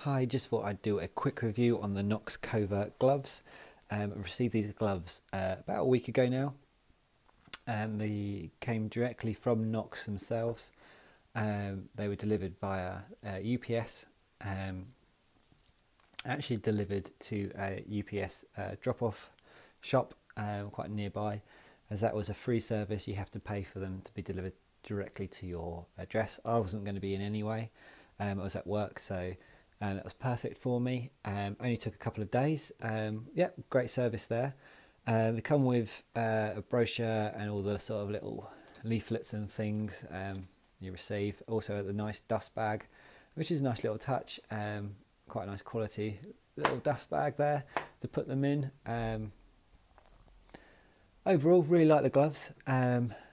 Hi, just thought I'd do a quick review on the KNOX Covert gloves. I received these gloves about a week ago now, and they came directly from KNOX themselves. They were delivered via UPS, actually delivered to a UPS drop-off shop quite nearby. As that was a free service, you have to pay for them to be delivered directly to your address. I wasn't going to be in anyway. I was at work, so that was perfect for me. Only took a couple of days. Yeah, great service there. They come with a brochure and all the sort of little leaflets and things you receive. Also the nice dust bag, which is a nice little touch. Quite a nice quality little dust bag there to put them in. Overall, really like the gloves.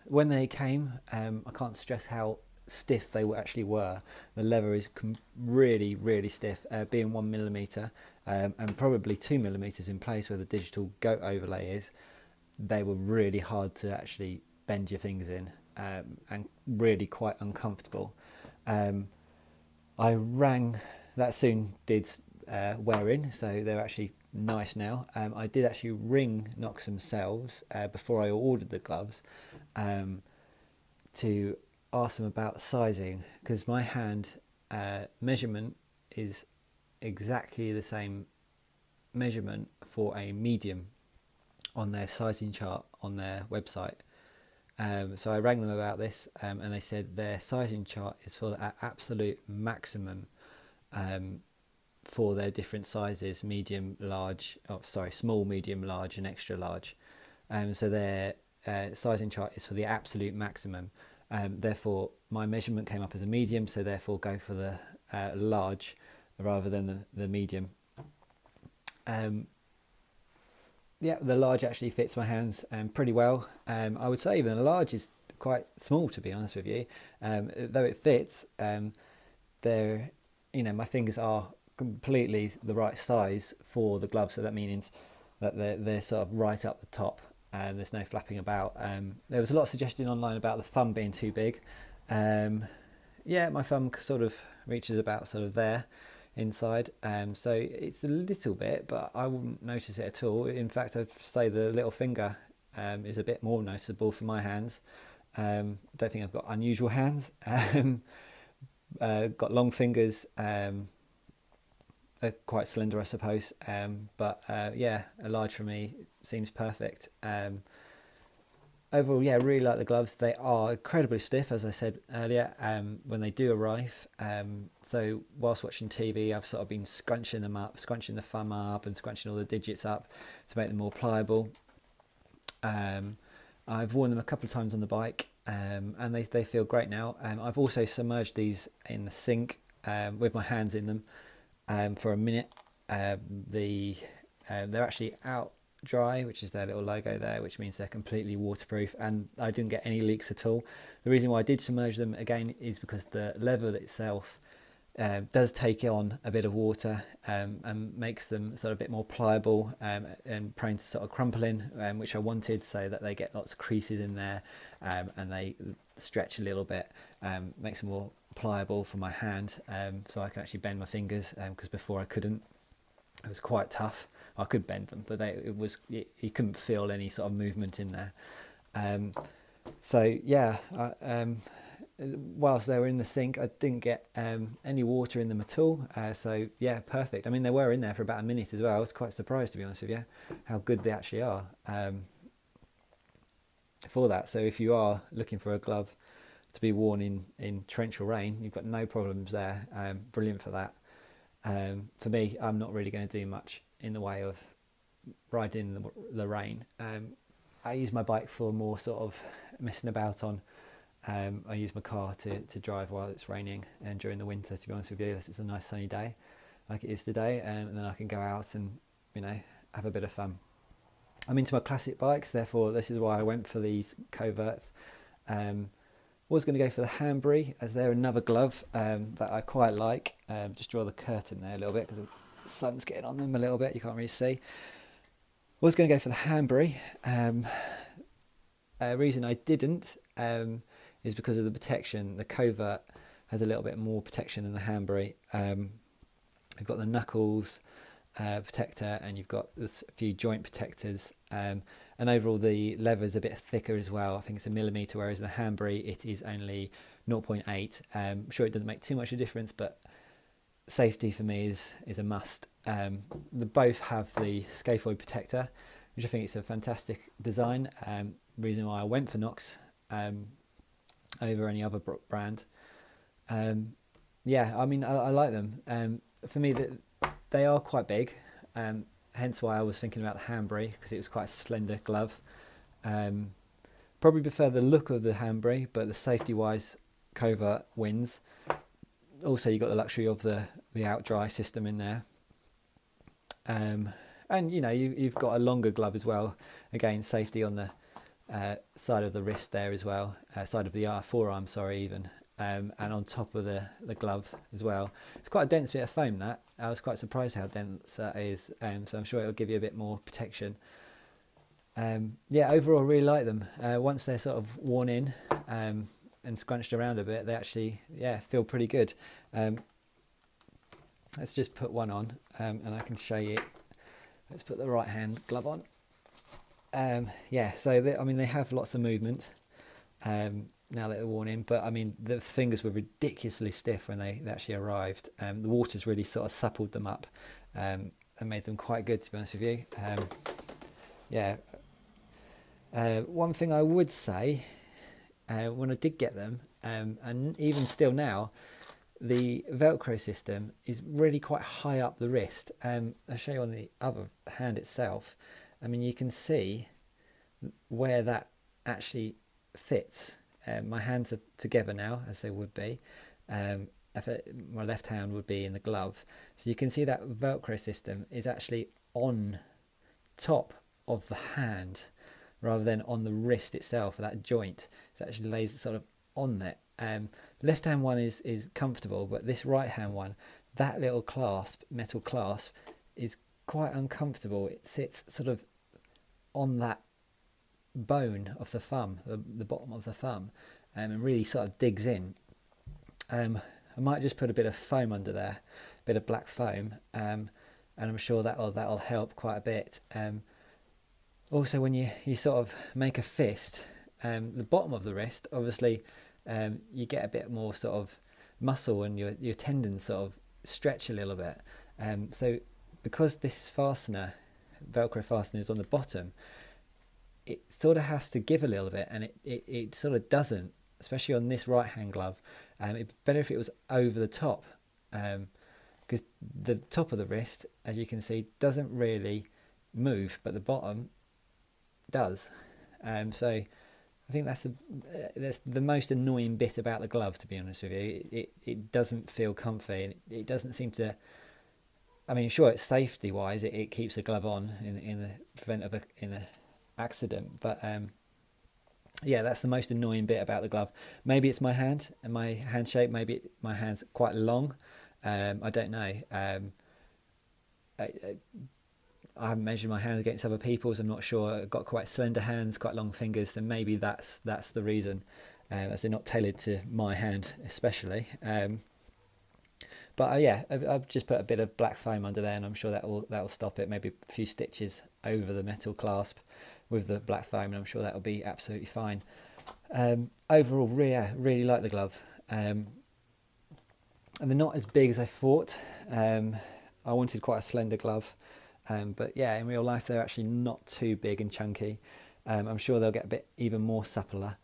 When they came, I can't stress how stiff they actually were. The leather is really, really stiff, being 1mm and probably 2mm in place where the digital goat overlay is. They were really hard to actually bend your fingers in and really quite uncomfortable. I rang, that soon did wear in, so they're actually nice now. I did actually ring KNOX themselves before I ordered the gloves to ask them about sizing, because my hand measurement is exactly the same measurement for a medium on their sizing chart on their website. So I rang them about this and they said their sizing chart is for the absolute maximum for their different sizes: medium, large, small, medium, large and extra large. So their sizing chart is for the absolute maximum. Therefore my measurement came up as a medium, so therefore go for the large rather than the medium. Yeah, the large actually fits my hands pretty well. I would say even the large is quite small, to be honest with you. Though it fits, my fingers are completely the right size for the gloves, so that means that they're sort of right up the top. There's no flapping about. There was a lot of suggestion online about the thumb being too big. Yeah, my thumb sort of reaches about sort of there inside, so it's a little bit, but I wouldn't notice it at all. In fact, I'd say the little finger is a bit more noticeable for my hands. Don't think I've got unusual hands. Got long fingers, quite slender, I suppose, but yeah, a large for me seems perfect. Overall, yeah, really like the gloves. They are incredibly stiff, as I said earlier, when they do arrive. So whilst watching TV, I've sort of been scrunching them up, scrunching the thumb up and scrunching all the digits up to make them more pliable. I've worn them a couple of times on the bike, and they feel great now. I've also submerged these in the sink with my hands in them for a minute. They're actually out dry, which is their little logo there, which means they're completely waterproof, and I didn't get any leaks at all. The reason why I did submerge them again is because the leather itself does take on a bit of water and makes them sort of a bit more pliable and prone to sort of crumpling, which I wanted, so that they get lots of creases in there and they stretch a little bit, makes them more pliable for my hand, so I can actually bend my fingers, because before I couldn't. It was quite tough. I could bend them, but you couldn't feel any sort of movement in there. So yeah, whilst they were in the sink, I didn't get any water in them at all. So yeah, perfect. I mean, they were in there for about a minute as well. I was quite surprised, to be honest with you, how good they actually are for that. So if you are looking for a glove to be worn in torrential rain, you've got no problems there. Brilliant for that. For me, I'm not really going to do much in the way of riding the rain. I use my bike for more sort of messing about on. I use my car to drive while it's raining and during the winter, to be honest with you, unless it's a nice sunny day like it is today, and then I can go out and have a bit of fun. I'm into my classic bikes, therefore this is why I went for these Coverts. Was going to go for the Hanbury, as they're another glove that I quite like. Just draw the curtain there a little bit because the sun's getting on them a little bit, you can't really see. Was going to go for the Hanbury. Reason I didn't is because of the protection. The Covert has a little bit more protection than the Hanbury. you've got the knuckles protector, and you've got a few joint protectors, and overall the leather is a bit thicker as well. I think it's 1mm, whereas the Hanbury it is only 0.8. I'm sure it doesn't make too much of a difference, but safety for me is a must. They both have the scaphoid protector, which I think is a fantastic design. Reason why I went for KNOX over any other brand. Yeah, I mean, I like them. For me, they are quite big, hence why I was thinking about the Hanbury, because it was quite a slender glove. Probably prefer the look of the Hanbury, but the safety-wise, Covert wins. Also, you've got the luxury of the out dry system in there, and you know you've got a longer glove as well. Again, safety on the side of the wrist there as well, side of the forearm, sorry, even. And on top of the glove as well. It's quite a dense bit of foam, that. I was quite surprised how dense that is, so I'm sure it'll give you a bit more protection. Yeah, overall, really like them. Once they're sort of worn in and scrunched around a bit, they actually, yeah, feel pretty good. Let's just put one on, and I can show you. Let's put the right hand glove on. Yeah, so I mean, they have lots of movement. Now that they're worn in, but I mean the fingers were ridiculously stiff when they actually arrived. The water's really sort of suppled them up and made them quite good, to be honest with you. Yeah, one thing I would say, when I did get them, and even still now, the Velcro system is really quite high up the wrist. I'll show you on the other hand itself. I mean, you can see where that actually fits. My hands are together now, as they would be. My left hand would be in the glove. So you can see that Velcro system is actually on top of the hand rather than on the wrist itself, that joint. It actually lays sort of on there. Left hand one is comfortable, but this right hand one, that little clasp, metal clasp, is quite uncomfortable. It sits sort of on that bone of the thumb, the bottom of the thumb, and really sort of digs in. I might just put a bit of foam under there, a bit of black foam, and I'm sure that'll help quite a bit. Also, when you sort of make a fist, the bottom of the wrist, obviously, you get a bit more sort of muscle, and your tendons sort of stretch a little bit. So because this fastener, Velcro fastener, is on the bottom, it sort of has to give a little bit, and it sort of doesn't, especially on this right hand glove. It'd be better if it was over the top, because the top of the wrist, as you can see, doesn't really move, but the bottom does. So I think that's the most annoying bit about the glove, to be honest with you. It doesn't feel comfy, and it doesn't seem to. I mean, sure, it's safety wise, it keeps the glove on in the event of in a accident, but yeah, that's the most annoying bit about the glove. Maybe it's my hand and my hand shape. Maybe my hand's quite long. I don't know. I haven't measured my hands against other people's. I'm not sure. I've got quite slender hands, quite long fingers, so maybe that's the reason, as they're not tailored to my hand especially. But yeah, I've just put a bit of black foam under there, and I'm sure that will stop it. Maybe a few stitches over the metal clasp with the black foam, and I'm sure that will be absolutely fine. Overall, yeah, really like the glove. And they're not as big as I thought. I wanted quite a slender glove, but yeah, in real life they're actually not too big and chunky. I'm sure they'll get a bit even more suppler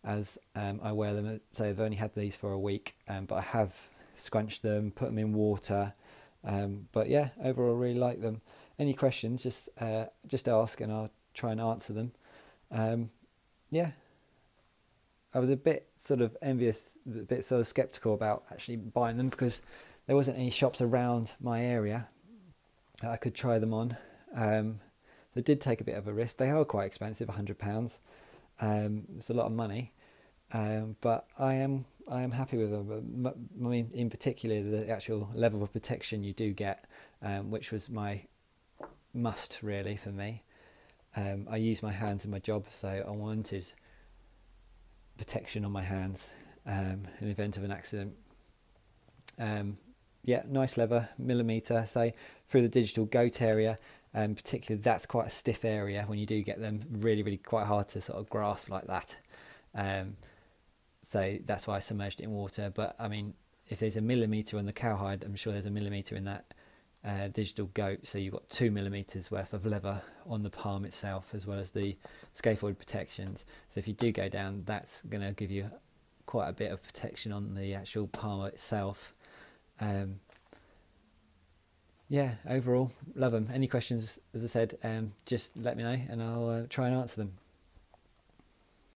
as I wear them. So they've only had these for a week, but I have scrunched them, put them in water. But yeah, overall really like them. Any questions, just ask and I'll try and answer them. Yeah, I was a bit sort of envious, a bit sort of skeptical about actually buying them, because there wasn't any shops around my area that I could try them on. They did take a bit of a risk. They are quite expensive, £100. It's a lot of money, but I am happy with them. I mean, in particular, the actual level of protection you do get, which was my must really for me. I use my hands in my job, so I wanted protection on my hands in the event of an accident. Yeah, nice leather, millimetre. So through the digital goat area, particularly that's quite a stiff area when you do get them, really quite hard to sort of grasp like that. So that's why I submerged it in water. But I mean, if there's a millimetre on the cowhide, I'm sure there's a millimetre in that digital goat. So you've got 2 millimetres worth of leather on the palm itself, as well as the scaphoid protections. So if you do go down, that's going to give you quite a bit of protection on the actual palm itself. Yeah, overall, love them. Any questions, as I said, just let me know and I'll try and answer them.